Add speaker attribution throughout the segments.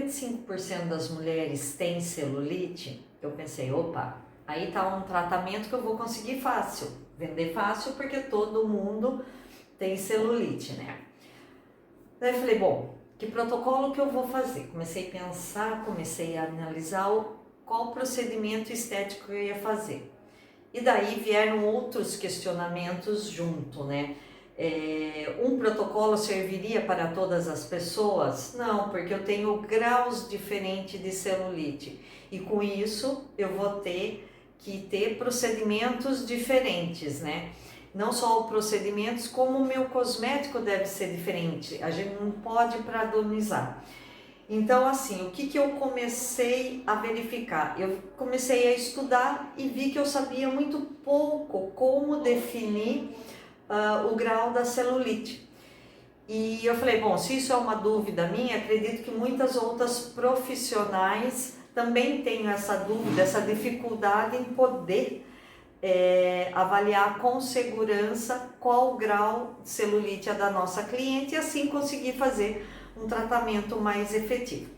Speaker 1: 95% das mulheres têm celulite, eu pensei, opa, aí tá um tratamento que eu vou conseguir fácil, vender fácil porque todo mundo tem celulite, né? Daí eu falei, bom, que protocolo que eu vou fazer? Comecei a pensar, comecei a analisar qual procedimento estético eu ia fazer. E daí vieram outros questionamentos junto, né? Um protocolo serviria para todas as pessoas? Não, porque eu tenho graus diferentes de celulite e com isso eu vou ter que ter procedimentos diferentes, né? Não só os procedimentos, como o meu cosmético deve ser diferente, a gente não pode padronizar. Então, assim, o que eu comecei a verificar? Eu comecei a estudar e vi que eu sabia muito pouco como definir o grau da celulite. E eu falei, bom, se isso é uma dúvida minha, acredito que muitas outras profissionais também têm essa dúvida, essa dificuldade em poder avaliar com segurança qual o grau de celulite é da nossa cliente e assim conseguir fazer um tratamento mais efetivo.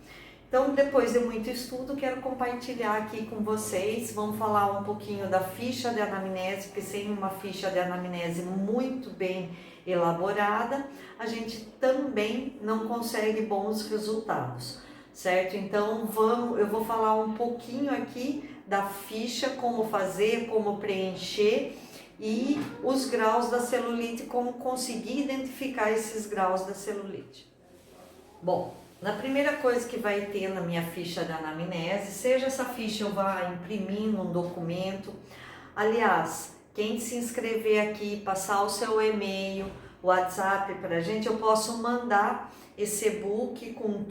Speaker 1: Então, depois de muito estudo, quero compartilhar aqui com vocês. Vamos falar um pouquinho da ficha de anamnese, porque sem uma ficha de anamnese muito bem elaborada, a gente também não consegue bons resultados, certo? Então, eu vou falar um pouquinho aqui da ficha, como fazer, como preencher e os graus da celulite, como conseguir identificar esses graus da celulite. Bom, na primeira coisa que vai ter na minha ficha da anamnese, seja essa ficha eu vá imprimir num documento. Aliás, quem se inscrever aqui, passar o seu e-mail, WhatsApp para a gente, eu posso mandar esse e-book com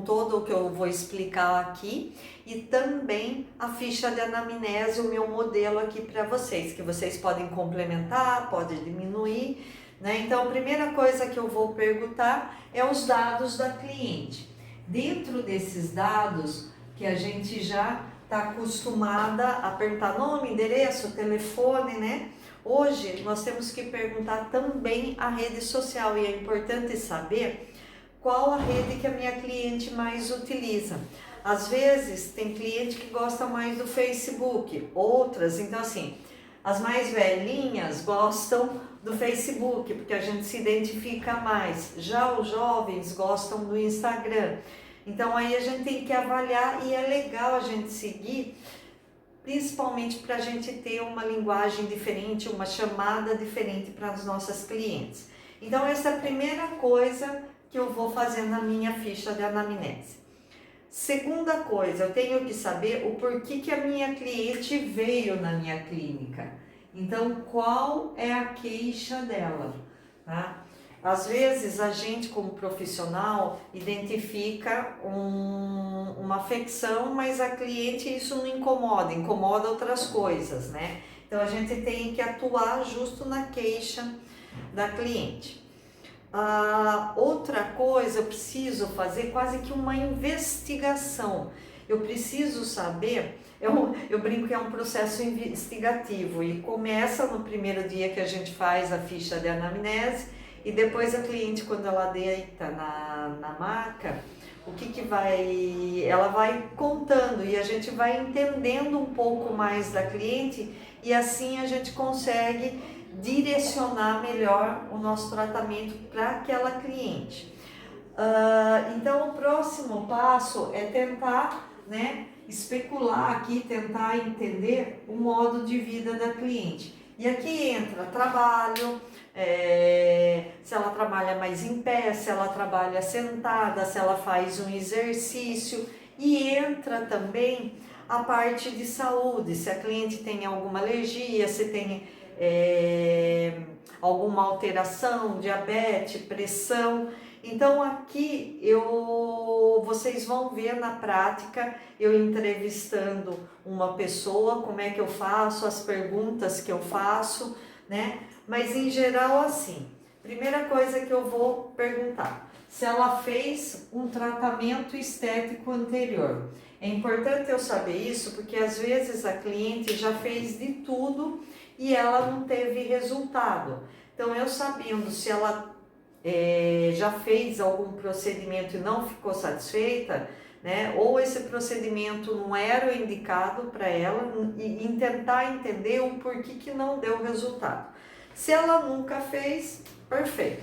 Speaker 1: todo o que eu vou explicar aqui e também a ficha de anamnese, o meu modelo aqui para vocês, que vocês podem complementar, podem diminuir, né? Então, a primeira coisa que eu vou perguntar é os dados da cliente. Dentro desses dados que a gente já está acostumada a apertar nome, endereço, telefone, né? Hoje nós temos que perguntar também a rede social e é importante saber qual a rede que a minha cliente mais utiliza. Às vezes tem cliente que gosta mais do Facebook, outras, então assim, as mais velhinhas gostam do Facebook, porque a gente se identifica mais. Já os jovens gostam do Instagram. Então aí a gente tem que avaliar e é legal a gente seguir, principalmente para a gente ter uma linguagem diferente, uma chamada diferente para as nossas clientes. Então essa é a primeira coisa que eu vou fazer na minha ficha de anamnese. Segunda coisa, eu tenho que saber o porquê que a minha cliente veio na minha clínica. Então, qual é a queixa dela, tá? Às vezes, a gente como profissional identifica uma afecção, mas a cliente isso não incomoda, incomoda outras coisas, né? Então, a gente tem que atuar justo na queixa da cliente. Outra coisa, eu preciso fazer quase que uma investigação. Eu preciso saber, eu brinco que é um processo investigativo e começa no primeiro dia que a gente faz a ficha de anamnese e depois a cliente, quando ela deita na maca, ela vai contando e a gente vai entendendo um pouco mais da cliente e assim a gente consegue direcionar melhor o nosso tratamento para aquela cliente. Então o próximo passo é tentar, né, especular aqui, tentar entender o modo de vida da cliente. E aqui entra trabalho, se ela trabalha mais em pé, se ela trabalha sentada, se ela faz um exercício, e entra também a parte de saúde, se a cliente tem alguma alergia, se tem alguma alteração, diabetes, pressão. Então aqui vocês vão ver na prática eu entrevistando uma pessoa, como é que eu faço, as perguntas que eu faço, né? Mas em geral assim, primeira coisa que eu vou perguntar, se ela fez um tratamento estético anterior. É importante eu saber isso porque às vezes a cliente já fez de tudo e ela não teve resultado. Então eu sabendo se ela já fez algum procedimento e não ficou satisfeita, né? Ou esse procedimento não era o indicado para ela e tentar entender o porquê que não deu resultado. Se ela nunca fez, perfeito.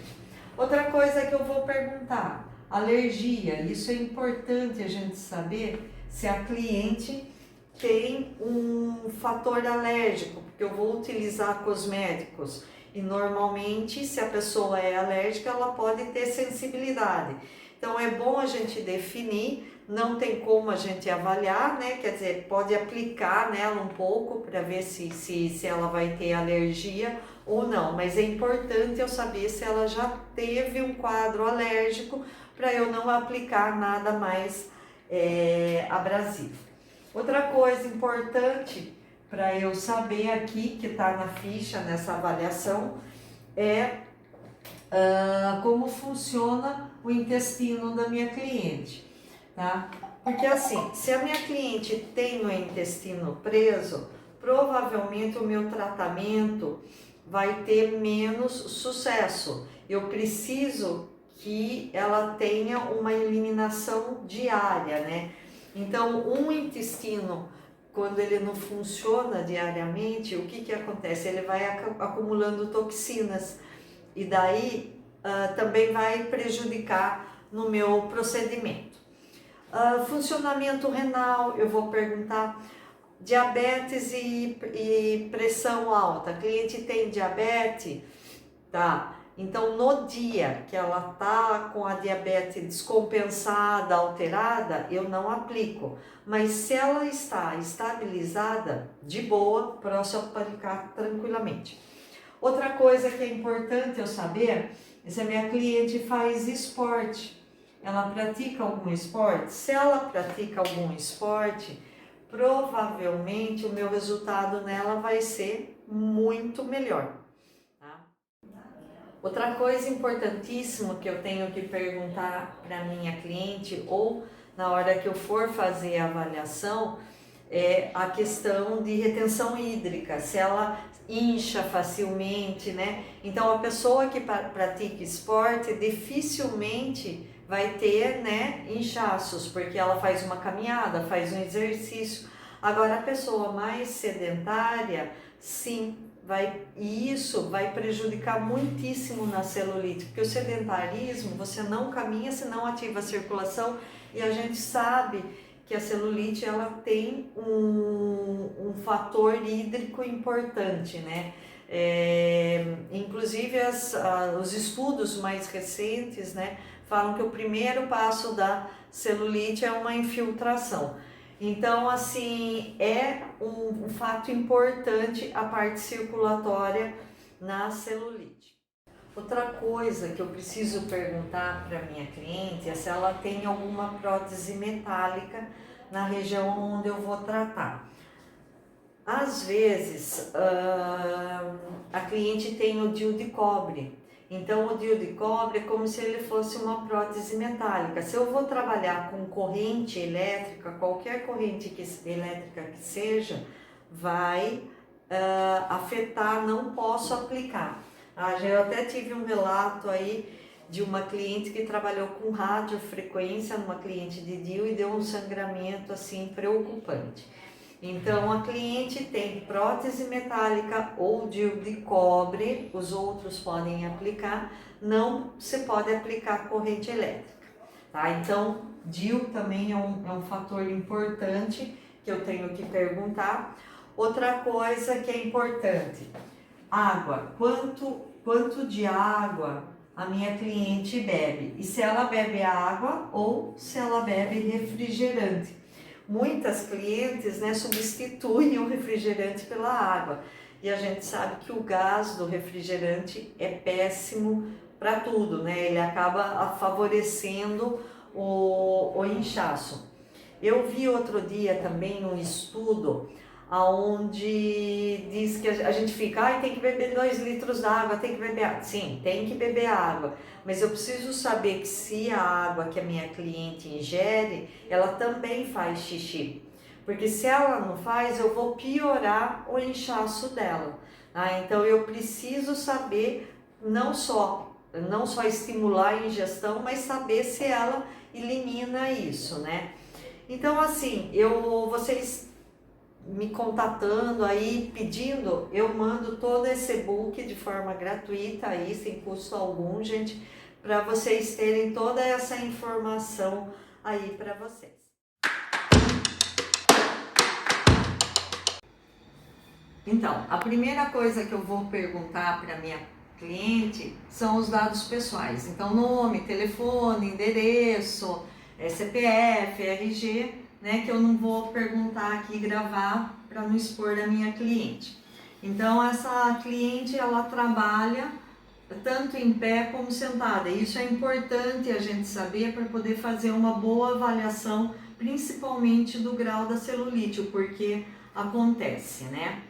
Speaker 1: Outra coisa que eu vou perguntar, alergia. Isso é importante a gente saber se a cliente tem um fator alérgico, porque eu vou utilizar cosméticos e normalmente se a pessoa é alérgica ela pode ter sensibilidade. Então é bom a gente definir, não tem como a gente avaliar, né? Quer dizer, pode aplicar nela um pouco para ver se ela vai ter alergia ou não, mas é importante eu saber se ela já teve um quadro alérgico para eu não aplicar nada mais abrasivo. Outra coisa importante para eu saber aqui, que está na ficha, nessa avaliação, é como funciona o intestino da minha cliente, tá? Porque assim, se a minha cliente tem o intestino preso, provavelmente o meu tratamento vai ter menos sucesso. Eu preciso que ela tenha uma eliminação diária, né? Então, um intestino, quando ele não funciona diariamente, o que acontece? Ele vai acumulando toxinas e daí também vai prejudicar no meu procedimento. Funcionamento renal, eu vou perguntar. Diabetes e pressão alta. A cliente tem diabetes, tá? Então, no dia que ela tá com a diabetes descompensada, alterada, eu não aplico. Mas se ela está estabilizada, de boa, posso aplicar tranquilamente. Outra coisa que é importante eu saber é se a minha cliente faz esporte. Ela pratica algum esporte? Se ela pratica algum esporte, provavelmente o meu resultado nela vai ser muito melhor. Tá? Outra coisa importantíssima que eu tenho que perguntar para minha cliente ou na hora que eu for fazer a avaliação é a questão de retenção hídrica, se ela incha facilmente, né? Então a pessoa que pratica esporte dificilmente vai ter, né, inchaços, porque ela faz uma caminhada, faz um exercício. Agora a pessoa mais sedentária, sim, e isso vai prejudicar muitíssimo na celulite, porque o sedentarismo, você não caminha, se não ativa a circulação, e a gente sabe que a celulite ela tem um fator hídrico importante, né? Inclusive os estudos mais recentes, né, falam que o primeiro passo da celulite é uma infiltração. Então, assim, é um fato importante a parte circulatória na celulite. Outra coisa que eu preciso perguntar para minha cliente é se ela tem alguma prótese metálica na região onde eu vou tratar. Às vezes, a cliente tem o DIU de cobre. Então, o DIU de cobre é como se ele fosse uma prótese metálica. Se eu vou trabalhar com corrente elétrica, qualquer corrente elétrica que seja, vai afetar, não posso aplicar. Eu até tive um relato aí de uma cliente que trabalhou com radiofrequência, numa cliente de DIU, e deu um sangramento assim preocupante. Então, a cliente tem prótese metálica ou DIU de cobre, os outros podem aplicar, não se pode aplicar corrente elétrica, tá? Então, DIU também é um fator importante que eu tenho que perguntar. Outra coisa que é importante, água, quanto de água a minha cliente bebe? E se ela bebe água ou se ela bebe refrigerante? Muitas clientes, né, substituem o refrigerante pela água e a gente sabe que o gás do refrigerante é péssimo para tudo, né? Ele acaba favorecendo o inchaço. Eu vi outro dia também um estudo onde diz que a gente fica, tem que beber 2 litros d'água, tem que beber água. Sim, tem que beber água, mas eu preciso saber que se a água que a minha cliente ingere, ela também faz xixi. Porque se ela não faz, eu vou piorar o inchaço dela. Então eu preciso saber não só não só estimular a ingestão, mas saber se ela elimina isso, né? Então, assim, vocês me contatando aí, pedindo, eu mando todo esse e-book de forma gratuita aí, sem custo algum, gente, para vocês terem toda essa informação aí para vocês. Então, a primeira coisa que eu vou perguntar para minha cliente são os dados pessoais. Então, nome, telefone, endereço, CPF, RG, né, que eu não vou perguntar aqui, gravar, para não expor a minha cliente. Então, essa cliente, ela trabalha tanto em pé como sentada. Isso é importante a gente saber para poder fazer uma boa avaliação, principalmente do grau da celulite, o porquê acontece, né?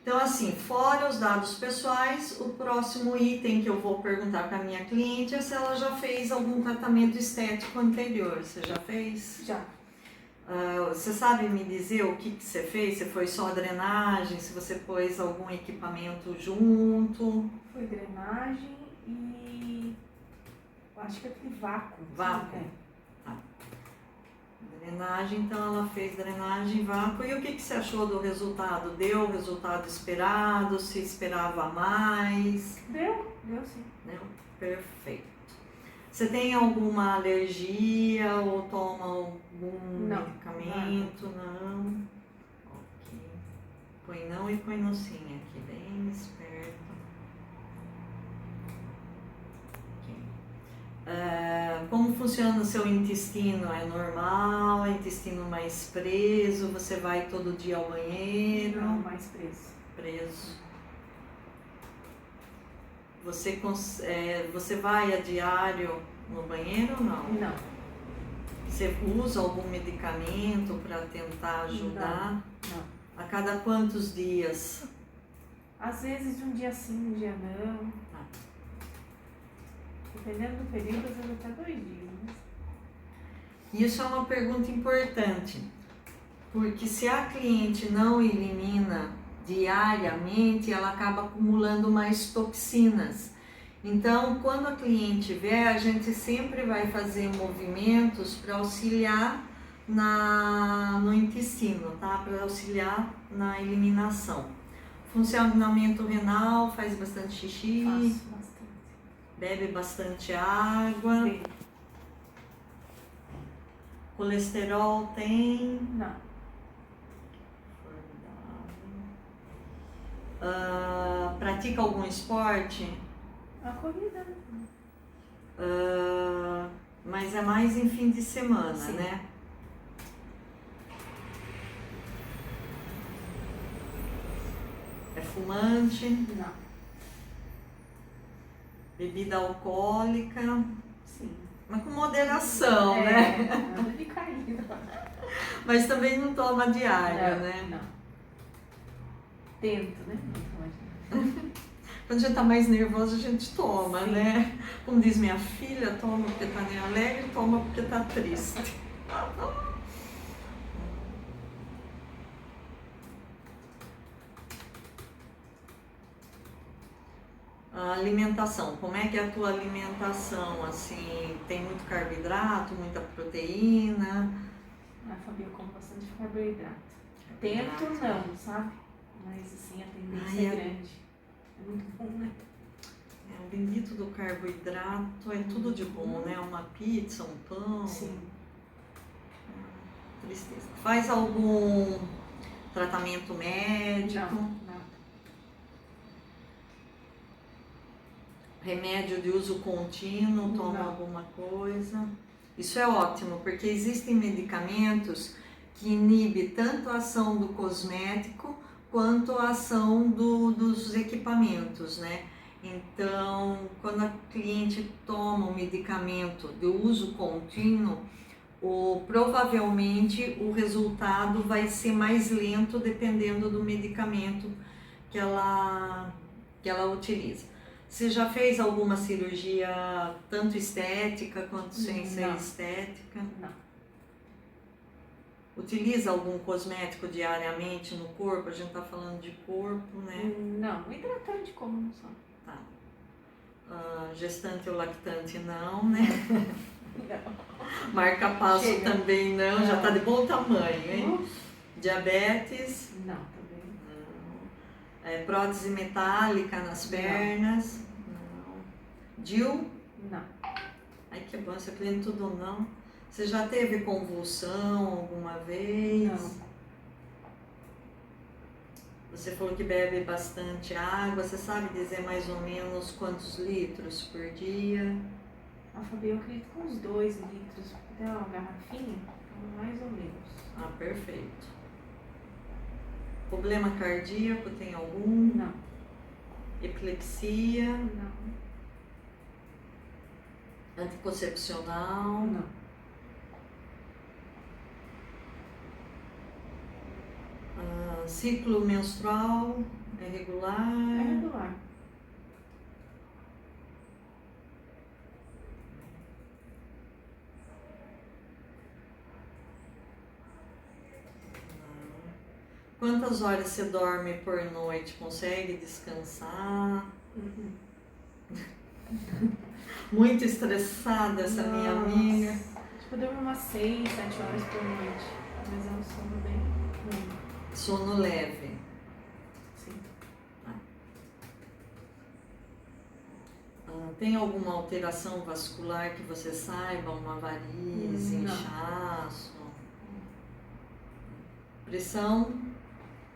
Speaker 1: Então, assim, fora os dados pessoais, o próximo item que eu vou perguntar para a minha cliente é se ela já fez algum tratamento estético anterior. Você já fez?
Speaker 2: Já.
Speaker 1: Você sabe me dizer o que você fez? Se foi só drenagem, se você pôs algum equipamento junto?
Speaker 2: Foi drenagem e eu acho que aquele vácuo.
Speaker 1: Vácuo? Tá. Drenagem, então ela fez drenagem, vácuo. E o que você achou do resultado? Deu o resultado esperado? Se esperava mais?
Speaker 2: Deu sim.
Speaker 1: Deu? Perfeito. Você tem alguma alergia ou toma algum medicamento? Não. Ok. Põe não e põe no sim aqui, bem esperto. Como funciona o seu intestino? É normal? É intestino mais preso? Você vai todo dia ao banheiro?
Speaker 2: Não, mais preso.
Speaker 1: Preso. Você vai a diário no banheiro ou não?
Speaker 2: Não.
Speaker 1: Você usa algum medicamento para tentar ajudar?
Speaker 2: Não.
Speaker 1: A cada quantos dias?
Speaker 2: Às vezes um dia sim, um dia não. Dependendo do período, às vezes até 2 dias. Né?
Speaker 1: Isso é uma pergunta importante, porque se a cliente não elimina diariamente, ela acaba acumulando mais toxinas. Então, quando a cliente vier, a gente sempre vai fazer movimentos para auxiliar no intestino, tá? Para auxiliar na eliminação. Funcionamento renal, faz bastante xixi?
Speaker 2: Faço bastante.
Speaker 1: Bebe bastante água?
Speaker 2: Bem.
Speaker 1: Colesterol tem?
Speaker 2: Não.
Speaker 1: Pratica algum esporte?
Speaker 2: A corrida, né?
Speaker 1: Mas é mais em fim de semana,
Speaker 2: sim.
Speaker 1: né? É fumante?
Speaker 2: Não.
Speaker 1: Bebida alcoólica?
Speaker 2: Sim.
Speaker 1: Mas com moderação, né?
Speaker 2: Nada de cair.
Speaker 1: Mas também não toma diário, né?
Speaker 2: Não. Tento, né?
Speaker 1: Quando a gente tá mais nervosa, a gente toma,
Speaker 2: sim.
Speaker 1: né? Como diz minha filha, toma porque tá nem alegre, toma porque tá triste. A alimentação, como é que é a tua alimentação? Assim, tem muito carboidrato, muita proteína?
Speaker 2: A Fabi, eu como bastante carboidrato. Tento não, sabe? Mas assim, a tendência é grande. É muito bom, né?
Speaker 1: O bendito do carboidrato é tudo de bom, né? Uma pizza, um pão.
Speaker 2: Sim.
Speaker 1: Tristeza. Faz algum tratamento médico?
Speaker 2: Não, nada.
Speaker 1: Remédio de uso contínuo, toma
Speaker 2: Não.
Speaker 1: alguma coisa? Isso é ótimo, porque existem medicamentos que inibem tanto a ação do cosmético quanto a ação dos equipamentos, né? Então, quando a cliente toma um medicamento de uso contínuo, provavelmente o resultado vai ser mais lento dependendo do medicamento que ela utiliza. Você já fez alguma cirurgia, tanto estética quanto sem ser estética?
Speaker 2: Não.
Speaker 1: Utiliza algum cosmético diariamente no corpo? A gente tá falando de corpo, né?
Speaker 2: Não, hidratante comum só.
Speaker 1: Tá. Gestante ou lactante não, né?
Speaker 2: Não.
Speaker 1: Marca-passo
Speaker 2: Chega.
Speaker 1: também não, já
Speaker 2: Não.
Speaker 1: tá de bom tamanho, hein?
Speaker 2: Uf,
Speaker 1: Diabetes,
Speaker 2: não, também.
Speaker 1: não. Prótese metálica nas pernas, não. DIU,
Speaker 2: Não.
Speaker 1: ai que bom, essa cliente tudo não. Você já teve convulsão alguma vez?
Speaker 2: Não.
Speaker 1: Você falou que bebe bastante água, você sabe dizer mais ou menos quantos litros por dia?
Speaker 2: A Fabi, eu acredito com uns 2 litros, porque tem uma garrafinha, então mais ou menos.
Speaker 1: Ah, perfeito. Problema cardíaco tem algum?
Speaker 2: Não.
Speaker 1: Epilepsia?
Speaker 2: Não.
Speaker 1: Anticoncepcional?
Speaker 2: Não.
Speaker 1: Ciclo menstrual é regular?
Speaker 2: É regular.
Speaker 1: Quantas horas você dorme por noite? Consegue descansar?
Speaker 2: Uhum.
Speaker 1: Muito estressada essa minha
Speaker 2: Nossa.
Speaker 1: amiga.
Speaker 2: Tipo, eu durmo umas 6, 7 horas por noite. Mas é um sono bem ruim.
Speaker 1: Sono leve.
Speaker 2: Sim.
Speaker 1: Tem alguma alteração vascular que você saiba? Uma varize,
Speaker 2: Não.
Speaker 1: inchaço? Pressão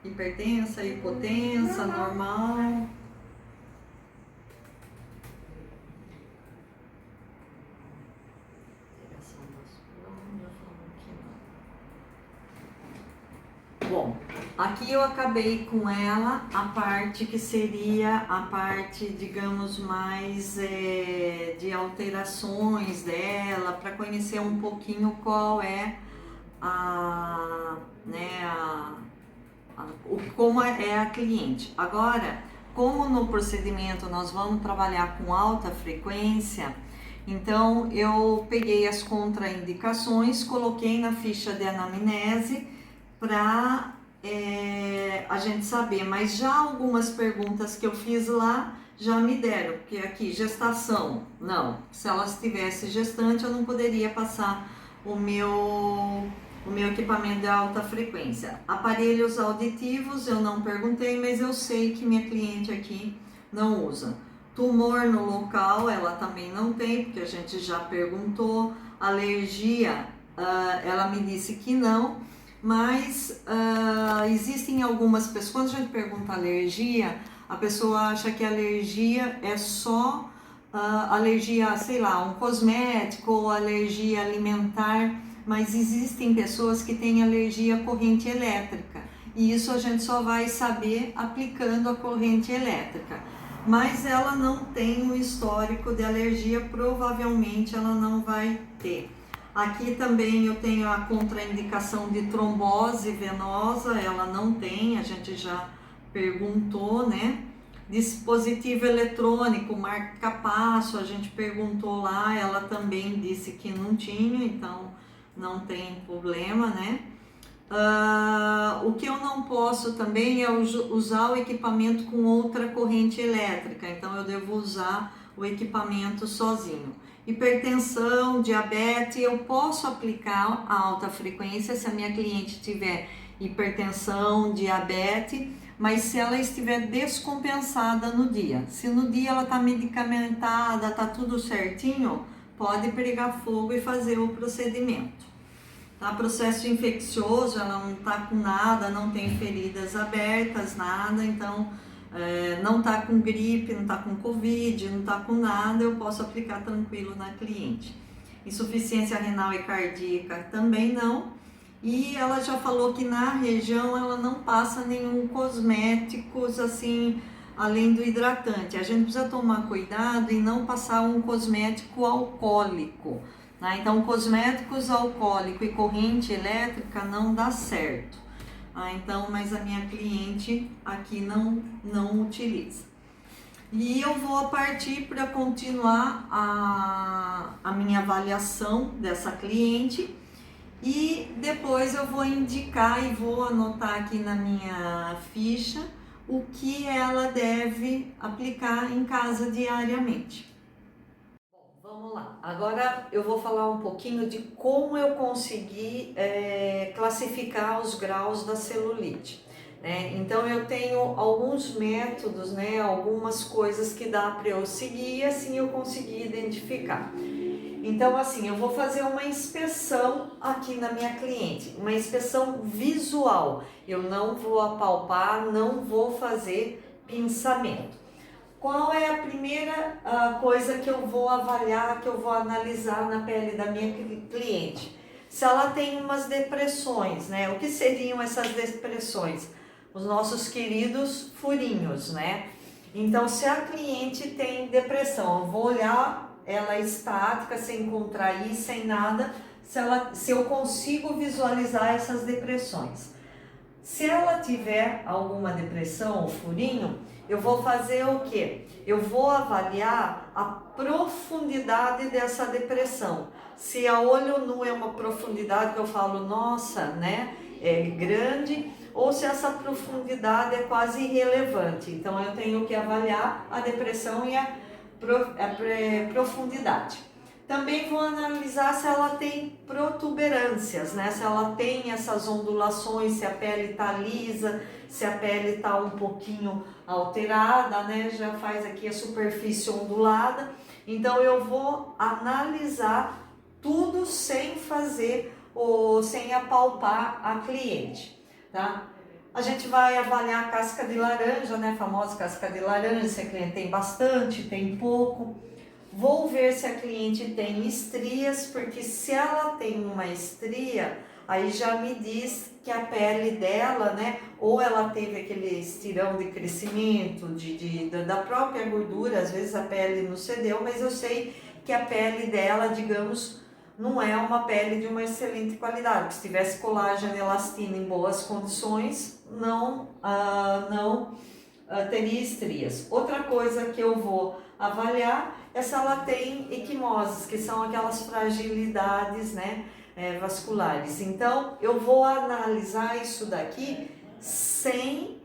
Speaker 1: hipertensa, hipotensa, normal? Alteração vascular, já falamos que não. Bom, aqui eu acabei com ela a parte que seria a parte, digamos, mais de alterações dela, para conhecer um pouquinho qual é como é a cliente. Agora, como no procedimento nós vamos trabalhar com alta frequência, então eu peguei as contraindicações, coloquei na ficha de anamnese para a gente saber, mas já algumas perguntas que eu fiz lá já me deram, porque aqui gestação, não, se ela estivesse gestante eu não poderia passar o meu equipamento de alta frequência. Aparelhos auditivos eu não perguntei, mas eu sei que minha cliente aqui não usa. Tumor no local ela também não tem, porque a gente já perguntou. Alergia, ela me disse que não, mas existem algumas pessoas, quando a gente pergunta alergia, a pessoa acha que alergia é só alergia, sei lá, um cosmético ou alergia alimentar, mas existem pessoas que têm alergia à corrente elétrica e isso a gente só vai saber aplicando a corrente elétrica. Mas ela não tem um histórico de alergia, provavelmente ela não vai ter. Aqui também eu tenho a contraindicação de trombose venosa, ela não tem, a gente já perguntou, né? Dispositivo eletrônico, marca-passo, a gente perguntou lá, ela também disse que não tinha, então não tem problema, né? O que eu não posso também é usar o equipamento com outra corrente elétrica, então eu devo usar o equipamento sozinho. Hipertensão, diabetes, eu posso aplicar a alta frequência se a minha cliente tiver hipertensão, diabetes, mas se ela estiver descompensada no dia. Se no dia ela está medicamentada, está tudo certinho, pode pegar fogo e fazer o procedimento. Tá? Processo infeccioso, ela não está com nada, não tem feridas abertas, nada, então não está com gripe, não está com covid, não está com nada, eu posso aplicar tranquilo na cliente. Insuficiência renal e cardíaca também não. E ela já falou que na região ela não passa nenhum cosméticos assim, além do hidratante. A gente precisa tomar cuidado em não passar um cosmético alcoólico. Né? Então, cosméticos alcoólico e corrente elétrica não dá certo. Então, mas a minha cliente aqui não utiliza. E eu vou partir para continuar a minha avaliação dessa cliente e depois eu vou indicar e vou anotar aqui na minha ficha o que ela deve aplicar em casa diariamente. Bom, vamos lá. Agora eu vou falar um pouquinho de como eu consegui classificar os graus da celulite. Então eu tenho alguns métodos, algumas coisas que dá para eu seguir e assim eu consegui identificar. Então assim, eu vou fazer uma inspeção aqui na minha cliente, uma inspeção visual. Eu não vou apalpar, não vou fazer pinçamento. Qual é a primeira coisa que eu vou avaliar, que eu vou analisar na pele da minha cliente? Se ela tem umas depressões, O que seriam essas depressões? Os nossos queridos furinhos, Então, se a cliente tem depressão, eu vou olhar ela estática, sem contrair, sem nada, se eu consigo visualizar essas depressões. Se ela tiver alguma depressão ou furinho, eu vou fazer o quê? Eu vou avaliar a profundidade dessa depressão. Se a olho nu é uma profundidade que eu falo, nossa, é grande, ou se essa profundidade é quase irrelevante. Então eu tenho que avaliar a depressão e a profundidade. Também vou analisar se ela tem protuberâncias, se ela tem essas ondulações, se a pele está lisa, se a pele está um pouquinho alterada, Já faz aqui a superfície ondulada. Então eu vou analisar tudo sem fazer ou sem apalpar a cliente, tá? A gente vai avaliar a casca de laranja, A famosa casca de laranja, se a cliente tem bastante, tem pouco. Vou ver se a cliente tem estrias, porque se ela tem uma estria, aí já me diz que a pele dela, ou ela teve aquele estirão de crescimento da própria gordura, às vezes a pele não cedeu, mas eu sei que a pele dela, digamos, não é uma pele de uma excelente qualidade. Se tivesse colágeno e elastina em boas condições, não teria estrias. Outra coisa que eu vou avaliar é se ela tem equimoses, que são aquelas fragilidades vasculares. Então eu vou analisar isso daqui sem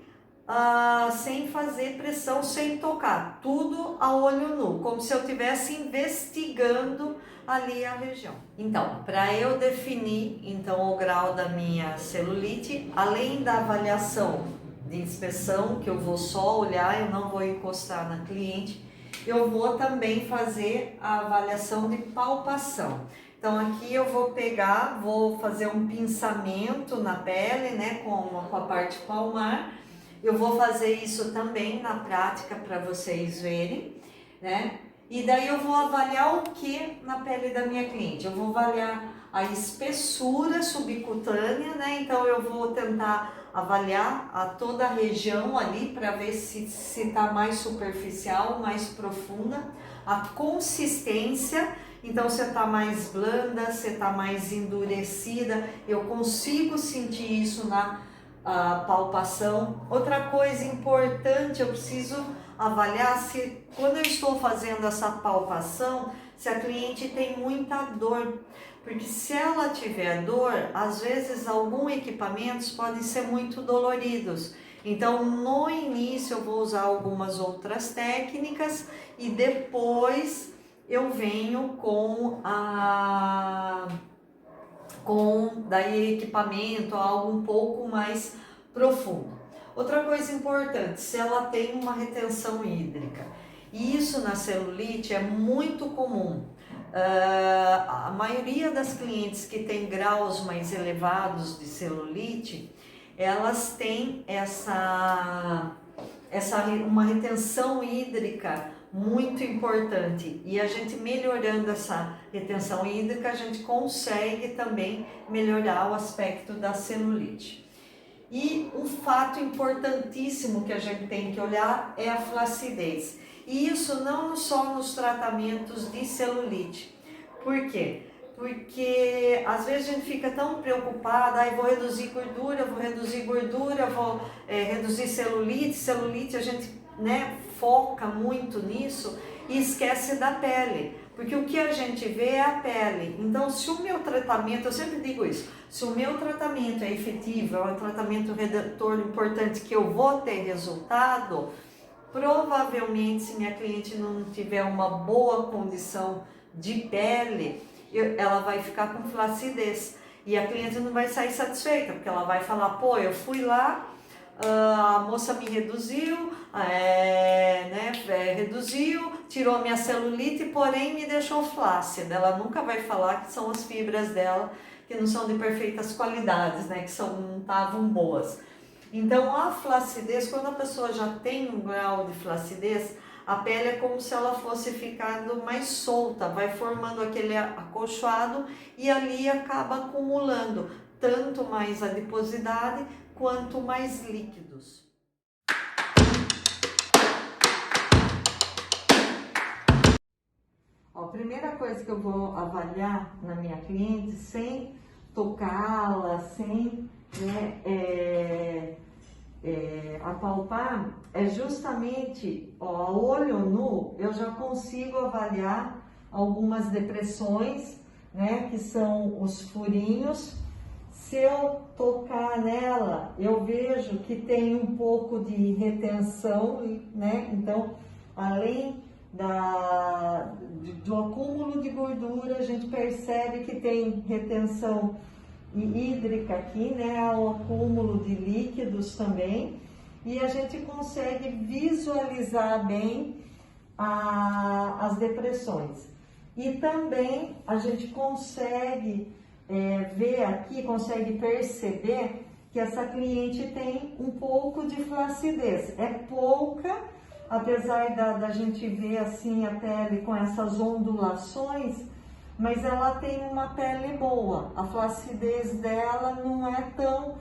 Speaker 1: fazer pressão, sem tocar, tudo a olho nu, como se eu estivesse investigando ali a região. Então, para eu definir o grau da minha celulite, além da avaliação de inspeção, que eu vou só olhar, eu não vou encostar na cliente, eu vou também fazer a avaliação de palpação. Então aqui eu vou fazer um pinçamento na pele, com a parte palmar. Eu vou fazer isso também na prática para vocês verem, E daí eu vou avaliar o que na pele da minha cliente? Eu vou avaliar a espessura subcutânea, Então eu vou tentar avaliar toda a região ali para ver se está mais superficial, mais profunda. A consistência, então se está mais blanda, se está mais endurecida, eu consigo sentir isso na palpação. Outra coisa importante, eu preciso avaliar se quando eu estou fazendo essa palpação, se a cliente tem muita dor, porque se ela tiver dor, às vezes alguns equipamentos podem ser muito doloridos. Então no início eu vou usar algumas outras técnicas e depois eu venho com daí equipamento, algo um pouco mais profundo. Outra coisa importante, se ela tem uma retenção hídrica, e isso na celulite é muito comum. A maioria das clientes que tem graus mais elevados de celulite, elas têm uma retenção hídrica muito importante, e a gente melhorando essa retenção hídrica, a gente consegue também melhorar o aspecto da celulite. E um fato importantíssimo que a gente tem que olhar é a flacidez. E isso não só nos tratamentos de celulite. Por quê? Porque às vezes a gente fica tão preocupada, vou reduzir gordura, vou reduzir celulite. Celulite a gente foca muito nisso e esquece da pele. Porque o que a gente vê é a pele. Então, se o meu tratamento, eu sempre digo isso, se o meu tratamento é efetivo, é um tratamento redentor importante, que eu vou ter resultado, provavelmente, se minha cliente não tiver uma boa condição de pele, ela vai ficar com flacidez. E a cliente não vai sair satisfeita, porque ela vai falar, pô, eu fui lá, a moça me reduziu, reduziu, tirou a minha celulite, porém me deixou flácida. Ela nunca vai falar que são as fibras dela que não são de perfeitas qualidades, né, que não estavam boas. Então a flacidez, quando a pessoa já tem um grau de flacidez, a pele é como se ela fosse ficando mais solta, vai formando aquele acolchoado e ali acaba acumulando tanto mais adiposidade quanto mais líquidos. A primeira coisa que eu vou avaliar na minha cliente, sem tocá-la, sem apalpar, é justamente, a olho nu, eu já consigo avaliar algumas depressões, né, que são os furinhos. Se eu tocar nela, eu vejo que tem um pouco de retenção, né? Então, além do acúmulo de gordura, a gente percebe que tem retenção hídrica aqui, né? O acúmulo de líquidos também. E a gente consegue visualizar bem as depressões. E também a gente consegue ver aqui, consegue perceber que essa cliente tem um pouco de flacidez. É pouca, apesar da gente ver assim a pele com essas ondulações, mas ela tem uma pele boa. A flacidez dela não é tão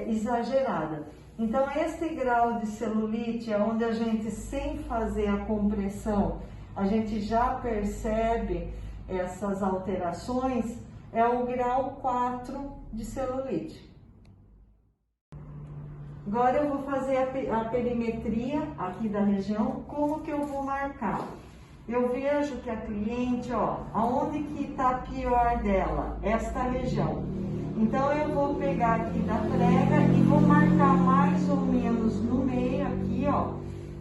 Speaker 1: exagerada. Então esse grau de celulite é onde a gente, sem fazer a compressão, a gente já percebe essas alterações, é o grau 4 de celulite. Agora eu vou fazer a perimetria aqui da região. Como que eu vou marcar? Eu vejo que a cliente, aonde que está pior dela? Esta região. Então eu vou pegar aqui da prega e vou marcar mais ou menos no meio aqui,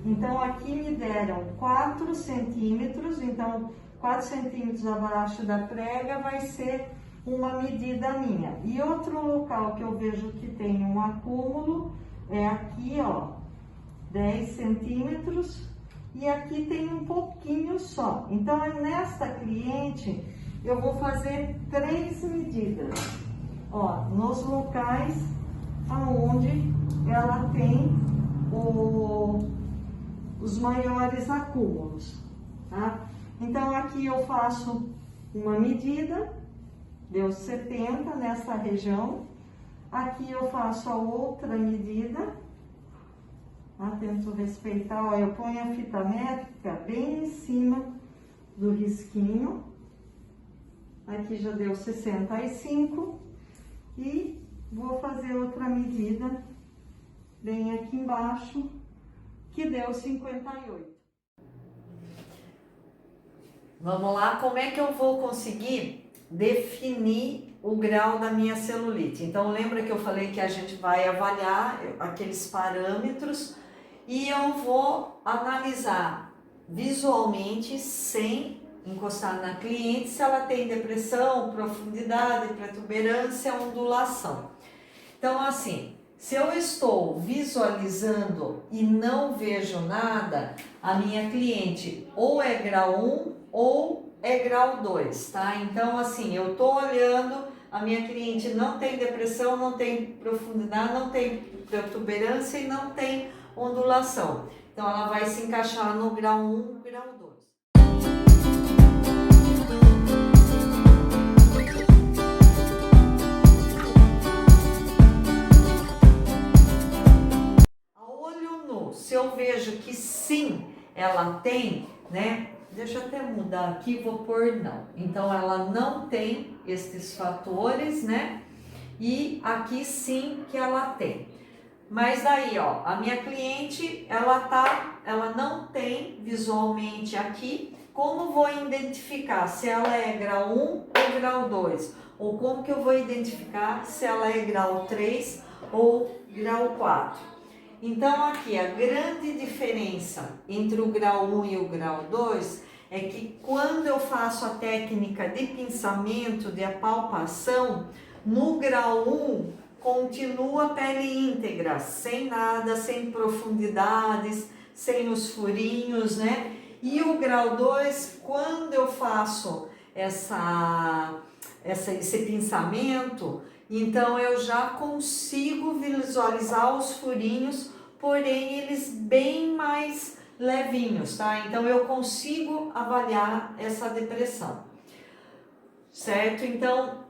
Speaker 1: Então aqui me deram 4 centímetros, então 4 centímetros abaixo da prega vai ser uma medida minha. E outro local que eu vejo que tem um acúmulo é aqui, 10 centímetros, e aqui tem um pouquinho só. Então nesta cliente eu vou fazer 3 medidas, nos locais aonde ela tem os maiores acúmulos, tá? Então aqui eu faço uma medida, deu 70 nessa região. Aqui eu faço a outra medida, tá? Tento respeitar, eu ponho a fita métrica bem em cima do risquinho. Aqui já deu 65 e vou fazer outra medida bem aqui embaixo, que deu 58. Vamos lá, como é que eu vou conseguir definir o grau da minha celulite? Então lembra que eu falei que a gente vai avaliar aqueles parâmetros e eu vou analisar visualmente, sem encostar na cliente, se ela tem depressão, profundidade, protuberância, ondulação. Então assim, se eu estou visualizando e não vejo nada, a minha cliente ou é grau 1 ou é grau 2, tá? Então, assim, eu tô olhando, a minha cliente não tem depressão, não tem profundidade, não tem protuberância e não tem ondulação. Então, ela vai se encaixar no grau 1, grau 2. A olho nu, se eu vejo que sim, ela tem, né? Deixa eu até mudar aqui, vou pôr não. Então, ela não tem esses fatores, né? E aqui sim que ela tem. Mas daí, a minha cliente, ela não tem visualmente aqui como vou identificar se ela é grau 1 ou grau 2? Ou como que eu vou identificar se ela é grau 3 ou grau 4? Então aqui a grande diferença entre o grau 1 e o grau 2 é que quando eu faço a técnica de pinçamento, de apalpação, no grau 1 continua a pele íntegra, sem nada, sem profundidades, sem os furinhos, né? E o grau 2, quando eu faço esse pinçamento, então eu já consigo visualizar os furinhos, porém eles bem mais levinhos, tá? Então eu consigo avaliar essa depressão, certo? Então,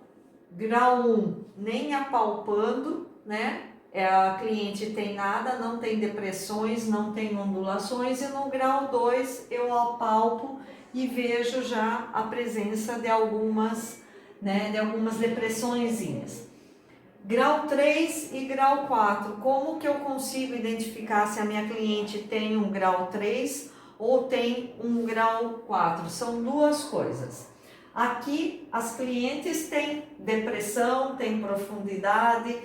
Speaker 1: grau 1, nem apalpando, né? A cliente tem nada, não tem depressões, não tem ondulações, e no grau 2 eu apalpo e vejo já a presença de algumas, né, de algumas depressõezinhas. Grau 3 e grau 4, como que eu consigo identificar se a minha cliente tem um grau 3 ou tem um grau 4? São duas coisas. Aqui as clientes têm depressão, têm profundidade,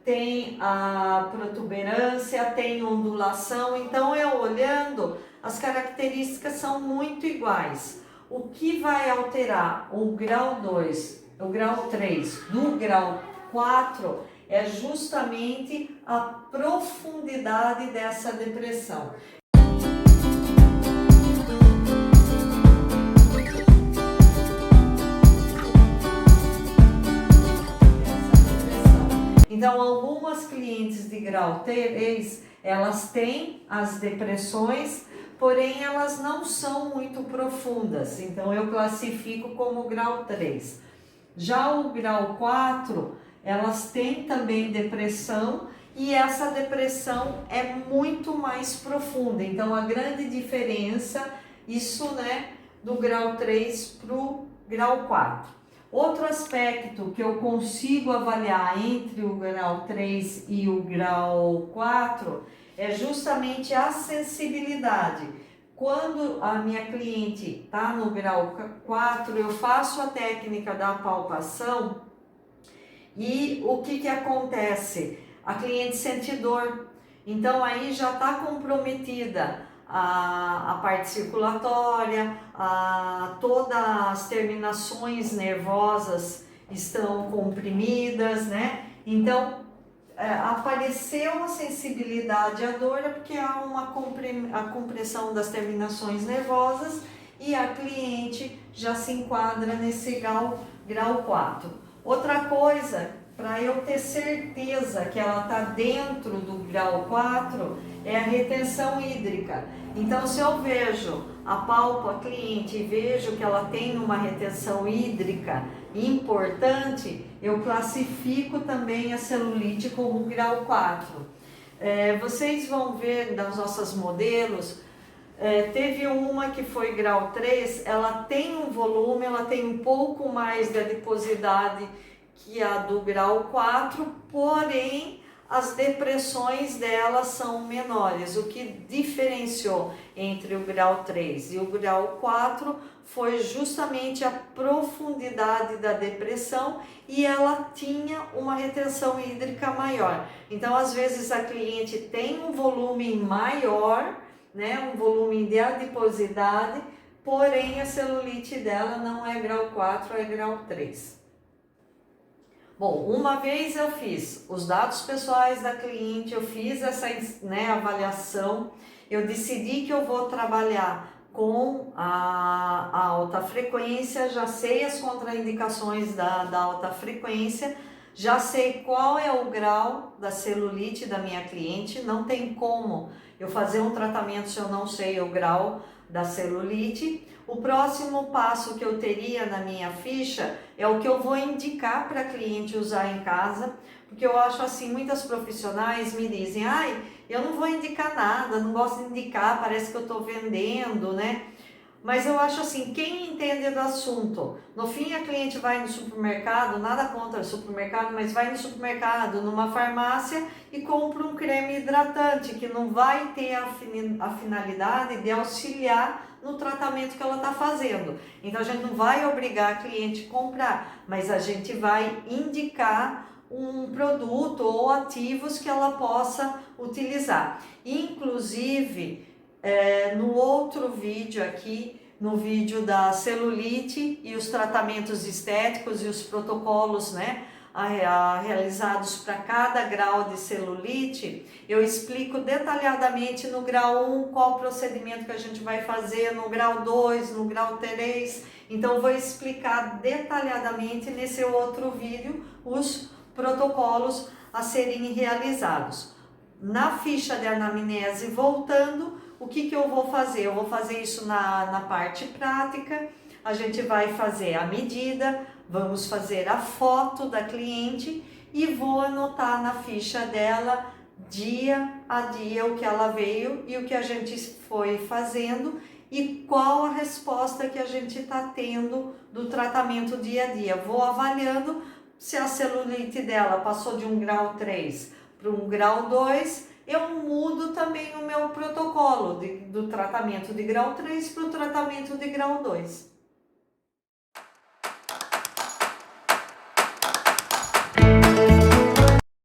Speaker 1: tem a protuberância, tem ondulação, então eu olhando, as características são muito iguais. O que vai alterar o grau 2, o grau 3 do grau 4 é justamente a profundidade dessa depressão. Então, algumas clientes de grau 3, elas têm as depressões, porém elas não são muito profundas, então eu classifico como grau 3. Já o grau 4, elas têm também depressão e essa depressão é muito mais profunda, então a grande diferença, isso, né, do grau 3 para o grau 4. Outro aspecto que eu consigo avaliar entre o grau 3 e o grau 4 é justamente a sensibilidade. Quando a minha cliente está no grau 4, eu faço a técnica da palpação e o que acontece? A cliente sente dor, então aí já está comprometida a parte circulatória, todas as terminações nervosas estão comprimidas, né? Então, apareceu a sensibilidade à dor é porque há a compressão das terminações nervosas e a cliente já se enquadra nesse grau 4. Outra coisa, para eu ter certeza que ela está dentro do grau 4, é a retenção hídrica. Então, se eu apalpo a cliente e vejo que ela tem uma retenção hídrica importante, eu classifico também a celulite como grau 4. Vocês vão ver nas nossas modelos, teve uma que foi grau 3, ela tem um volume, ela tem um pouco mais de adiposidade que a do grau 4, porém as depressões dela são menores. O que diferenciou entre o grau 3 e o grau 4 foi justamente a profundidade da depressão e ela tinha uma retenção hídrica maior. Então, às vezes a cliente tem um volume maior, né, um volume de adiposidade, porém a celulite dela não é grau 4, é grau 3. Bom, uma vez eu fiz os dados pessoais da cliente, eu fiz essa, né, avaliação, eu decidi que eu vou trabalhar com a alta frequência, já sei as contraindicações da alta frequência, já sei qual é o grau da celulite da minha cliente, não tem como eu fazer um tratamento se eu não sei o grau da celulite. O próximo passo que eu teria na minha ficha é o que eu vou indicar para a cliente usar em casa, porque eu acho assim, muitas profissionais me dizem, eu não vou indicar nada, não gosto de indicar, parece que eu estou vendendo, né? Mas eu acho assim, quem entende do assunto, no fim a cliente vai no supermercado, nada contra o supermercado, mas vai no supermercado, numa farmácia e compra um creme hidratante, que não vai ter a finalidade de auxiliar no tratamento que ela está fazendo. Então a gente não vai obrigar a cliente a comprar, mas a gente vai indicar um produto ou ativos que ela possa utilizar. Inclusive, no outro vídeo aqui, no vídeo da celulite e os tratamentos estéticos e os protocolos, né, realizados para cada grau de celulite, eu explico detalhadamente no grau 1 qual procedimento que a gente vai fazer, no grau 2, no grau 3. Então, vou explicar detalhadamente nesse outro vídeo os protocolos a serem realizados. Na ficha de anamnese, voltando, o que eu vou fazer? Eu vou fazer isso na parte prática. A gente vai fazer a medida, vamos fazer a foto da cliente e vou anotar na ficha dela dia a dia o que ela veio e o que a gente foi fazendo e qual a resposta que a gente está tendo do tratamento dia a dia. Vou avaliando se a celulite dela passou de um grau 3 para um grau 2, eu mudo também o meu protocolo do tratamento de grau 3 para o tratamento de grau 2.